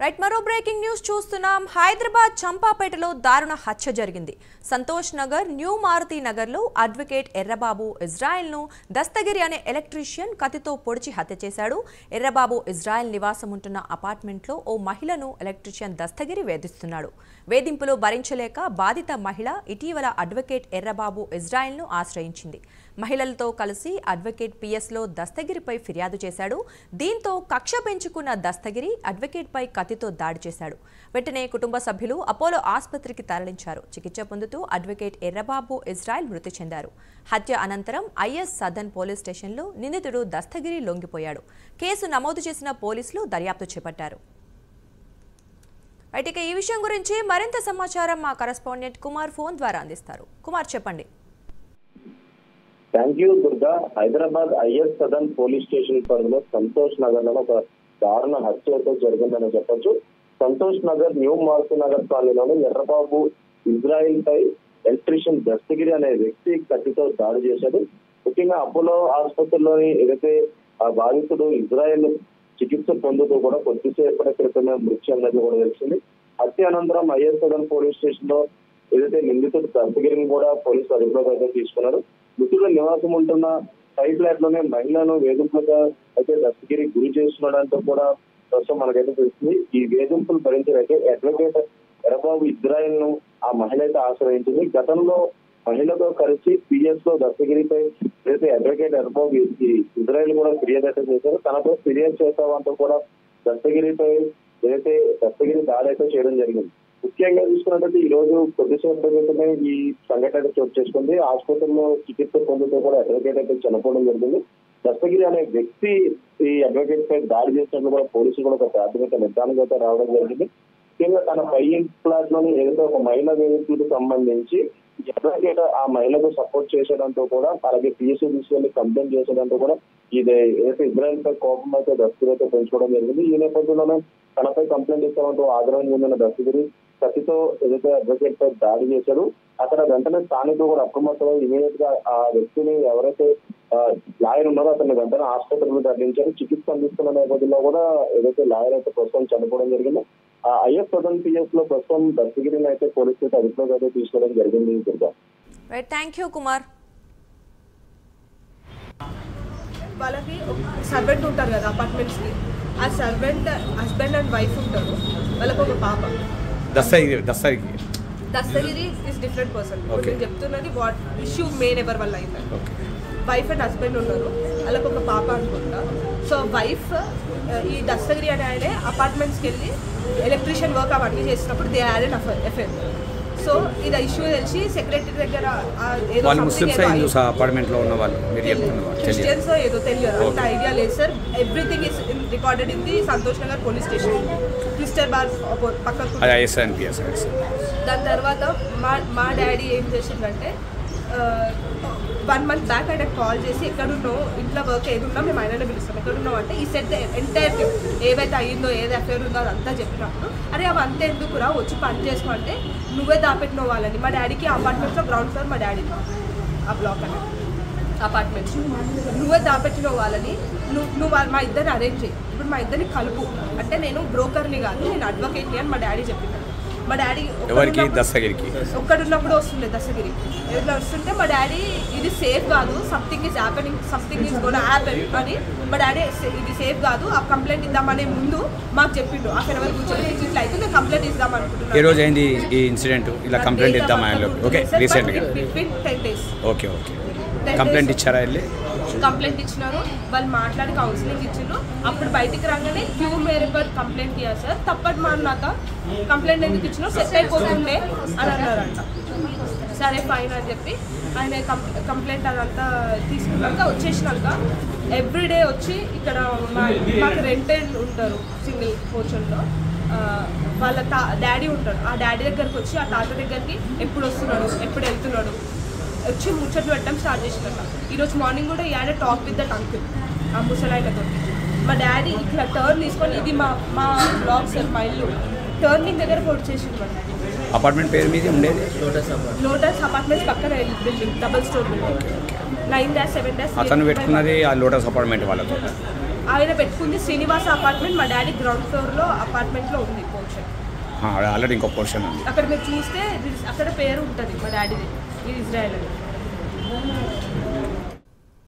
Right మరో breaking news చూస్తున్నాం. హైదరాబాద్ చంపాపేటలో దారుణ హత్య జరిగింది. సంతోష్ నగర్ న్యూ మారుతి నగర్లో అడ్వకేట్ ఎర్రబాబు ఇజ్రాయెల్ను దస్తగిరి అనే ఎలక్ట్రీషియన్ కత్తితో పొడిచి హత్య చేశాడు. ఎర్రబాబు ఇజ్రాయెల్ నివాసం ఉంటున్న అపార్ట్మెంట్లో ఓ మహిళను ఎలక్ట్రీషియన్ దస్తగిరి వేధిస్తున్నాడు. వేధింపులు భరించలేక బాధిత మహిళ ఇటీవల అడ్వకేట్ ఎర్రబాబు ఇజ్రాయెల్ను ఆశ్రయించింది. మహిళలతో కలిసి అడ్వకేట్ పిఎస్లో దస్తగిరిపై ఫిర్యాదు చేశాడు. దీంతో కక్ష పెంచుకున్న దస్తగిరి అడ్వకేట్పై కత్తితో దాడి చేశాడు. వెంటనే కుటుంబ సభ్యులు అపోలో ఆసుపత్రికి తరలించారు. చికిత్స పొందుతూ అడ్వకేట్ ఎర్రబాబు ఇజ్రాయెల్ మృతి చెందారు. హత్య అనంతరం ఐఎస్ సదన్ పోలీస్ స్టేషన్లో నిందితుడు దస్తగిరి లొంగిపోయాడు. కేసు నమోదు చేసిన పోలీసులు దర్యాప్తు చేపట్టారు. అయితే ఈ విషయం గురించి మరింత సమాచారం మా కరెస్పాండెంట్ కుమార్ ఫోన్ ద్వారా అందిస్తారు. కుమార్, చెప్పండి. Thank you Durga. Hyderabad is Sadan police station పరిధిలో సంతోష్ నగర్ లో ఒక దారుణ హత్య అయితే జరిగిందని చెప్పొచ్చు. సంతోష్ నగర్ న్యూ మారుతి నగర్ కాలనీలోని ఎర్రబాబు ఇజ్రాయిల్ పై ఎలక్ట్రీషియన్ దస్తగిరి అనే వ్యక్తి కత్తితో దాడి చేశాడు. ముఖ్యంగా అపోలో ఆసుపత్రిలోని ఏదైతే ఆ బాధితుడు ఇజ్రాయెల్ చికిత్స పొందుతూ కూడా కొద్దిసేపటి క్రితమే మృతి చెందని కూడా తెలిసింది. హత్య అనంతరం ఐఎస్ సదన్ పోలీస్ స్టేషన్ లో ఏదైతే నిందితుడు దస్తగిరిని కూడా పోలీసులు అదుపులోకి అయితే తీసుకున్నారు. మృతుడు నివాసం ఉంటున్న సైట్ ఫ్లాట్ లోనే మహిళను వేధింపులుగా అయితే దస్తగిరి గురి చేస్తున్నాడంటూ కూడా ప్రస్తుతం మనకైతే తెలుస్తుంది. ఈ వేధింపులు భరించడానికి అడ్వకేట్ ఎర్రబాబు ఇజ్రాయెల్ ను ఆ మహిళ అయితే ఆశ్రయించింది. గతంలో మహిళతో కలిసి పిఎస్ లో దస్తగిరిపై ఏదైతే అడ్వకేట్ ఎర్రబాబు ఇజ్రాయెల్ కూడా ఫిర్యాదు అయితే చేశారు. తనపై ఫిర్యాదు చేస్తామంటూ కూడా దస్తగిరిపై ఏదైతే దస్తగిరి దాడి అయితే చేయడం జరిగింది. ముఖ్యంగా చూసుకున్నట్లయితే ఈ రోజు కొద్దిసేపు క్రితమే ఈ సంఘటన చోటు చేసుకుంది. ఆసుపత్రిలో చికిత్స పొందుతూ కూడా అడ్వకేట్ అయితే చనిపోవడం జరిగింది. దస్తగిరి అనే వ్యక్తి ఈ అడ్వకేట్ పై దాడి చేసినట్లు కూడా పోలీసులు కూడా ఒక ప్రాథమిక నిర్ధారణకు అయితే రావడం జరిగింది. ముఖ్యంగా తన పై ఫ్లాట్ లోని ఏదైతే ఒక మహిళా వేదికలకు సంబంధించి అడ్వకేట్ ఆ మహిళకు సపోర్ట్ చేసేదంటూ కూడా అలాగే పిఎస్సీ తీసుకెళ్లి కంప్లైంట్ చేసేదంటూ కూడా ఇది ఏదైతే ఇజ్రాయెల్ పై కోపం అయితే దస్తగిరి అయితే పెంచుకోవడం జరిగింది. ఈ నేపథ్యంలోనే తనపై కంప్లైంట్ ఇస్తామంటూ ఆగ్రహం చెందిన దస్తగిరి కత్తితో ఏదైతే అడ్వకేట్ పై దాడి చేశాడు. అక్కడ వెంటనే స్థానికులు కూడా అప్రమత్తమై ఇమీడియట్ గా ఆ వ్యక్తిని ఎవరైతే లాయర్ ఉన్నారో అతన్ని వెంటనే ఆసుపత్రికి తరలించారు. చికిత్స అందిస్తున్న నేపథ్యంలో కూడా ఏదైతే లాయర్ అయితే ప్రస్తుతం చనిపోవడం జరిగింది. ఆ ఐఎస్ సదన్ పిఎస్ లో ప్రస్తుతం దస్తగిరిని అయితే పోలీసులు అదుపులోకి అయితే తీసుకోవడం జరిగింది. Thank you Kumar. వాళ్ళకి సర్వెంట్ ఉంటారు కదా అపార్ట్మెంట్స్ కి, ఆ సర్వెంట్ హస్బెండ్ అండ్ వైఫ్ ఉంటారు. వాళ్ళకి ఒక పాప. Dastagiri is different person. నేను చెప్తున్నది వాట్ ఇష్యూ మెయిన్ ఎవరి వల్ల అయింది. వైఫ్ అండ్ హస్బెండ్ ఉన్నారు, వాళ్ళకి ఒక పాప అనుకుంటా. సో వైఫ్ ఈ దస్తగిరి అనే ఆయన అపార్ట్మెంట్స్కి వెళ్ళి ఎలక్ట్రీషియన్ వర్క్ అవన్నీ చేసినప్పుడు they had an affair. So ఇది ఇష్యూ తెలిసి సెక్రటరీ దగ్గర క్రిస్టియన్స్ ఏదో తెలియదు, అంత ఐడియా లేదు sir. Everything is recorded in the Santosh Nagar police station, క్రిస్టర్ బార్ పక్కకు. దాని తర్వాత మా డాడీ ఏం చేసిందంటే 1 month బ్యాక్ ఆయన కాల్ చేసి ఎక్కడున్నావు, ఇంట్లో వర్క్ ఏది ఉన్నా మేము ఆయననే పిలుస్తాం, ఎక్కడున్నావు అంటే ఈ సెట్ ఎంటైర్ ఏవైతే అయ్యిందో ఏది అఫేర్ ఉందో అదంతా చెప్పినప్పుడు అరే అవి అంతే ఎందుకురా వచ్చి పని చేసుకోంటే నువ్వే దాపెట్టిన వాళ్ళని. మా డాడీకి అపార్ట్మెంట్స్లో గ్రౌండ్ ఫ్లోర్ మా డాడీ ఆ బ్లాక్ అని అపార్ట్మెంట్స్ నువ్వే దాపెట్టిన వాళ్ళని నువ్వు మా ఇద్దరిని అరేంజ్ చేయి, ఇప్పుడు మా ఇద్దరిని కలుపు అంటే నేను బ్రోకర్ని కాదు నేను అడ్వకేట్ని అని మా డాడీ చెప్పినాడు. మా డాడీ ఒక్కడున్నప్పుడు వస్తుండే దస్తగిరి ఎట్లా వస్తుంటే మా డాడీ ఇది సేఫ్ కాదు, something is happening, something is gonna happen అని మా డాడీ ఇది సేఫ్ కాదు ఆ కంప్లైంట్ ఇద్దామనే ముందు మాకు చెప్పిండు. ఆ ఫెనవర్ కూర్చొని ఇట్లా అయితే నేను కంప్లైంట్ ఇద్దాం అనుకుంటున్నాను. ఈ రోజు అయింది ఈ ఇన్సిడెంట్, ఇలా కంప్లైంట్ ఇద్దాం ఓకే రీసెంట్గా బిట్వీన్ 10 days. ఓకే కంప్లైంట్ ఇచ్చారా? వెళ్ళి కంప్లైంట్ ఇచ్చినారు, వాళ్ళు మాట్లాడి కౌన్సిలింగ్ ఇచ్చిండ్రు. అప్పుడు బయటికి రాగానే క్యూ మేరే పర్ కంప్లైంట్ ఇయ్యా సార్ తప్పటి మాన్నాక కంప్లైంట్ ఎందుకు ఇచ్చినా సెట్ అయిపోతుండే అని అన్నారంట. సరే ఫైన్ అని చెప్పి ఆయన కంప్లైంట్ అదంతా తీసుకున్నాక వచ్చేసినాక ఎవ్రీడే వచ్చి ఇక్కడ మాకు రెంటెడ్ ఉంటారు సింగిల్ పోర్షన్లో, వాళ్ళ డాడీ ఉంటాడు. ఆ డాడీ దగ్గరకు వచ్చి ఆ తాత దగ్గరికి ఎప్పుడు వస్తున్నాడు ఎప్పుడు వెళ్తున్నాడు వచ్చి ముచ్చట్లు పెట్టడం స్టార్ట్ చేసినట్ట. ఈరోజు మార్నింగ్ కూడా ఈ ఆడ టాక్ విత్ దట్ అంకుల్ ఆ ముసలాయనతో. మా డాడీ ఇట్లా టర్న్ తీసుకొని ఇది మా బ్లాక్ సార్ మా ఇల్లు టర్నింగ్ దగ్గర పొడి చేసింది. అపార్ట్మెంట్ పేరు మీద ఉండేది లోటస్ అపార్ట్మెంట్స్ పక్కన బిల్డింగ్ డబుల్ స్టోర్ బిల్డింగ్ 9-7. అతను పెట్టుకున్నది ఆ లోటస్ అపార్ట్మెంట్ వాళ్ళతో. ఆయన పెట్టుకుంది శ్రీనివాస అపార్ట్మెంట్, మా డాడీ గ్రౌండ్ ఫ్లోర్లో అపార్ట్మెంట్లో ఉంది పోర్షన్. ఆల్రెడీ ఇంకో పోర్షన్ ఉంది అక్కడ మీరు చూస్తే అక్కడ పేరు ఉంటుంది మా డాడీది, ఇది ఇజ్రాయెల్ అని.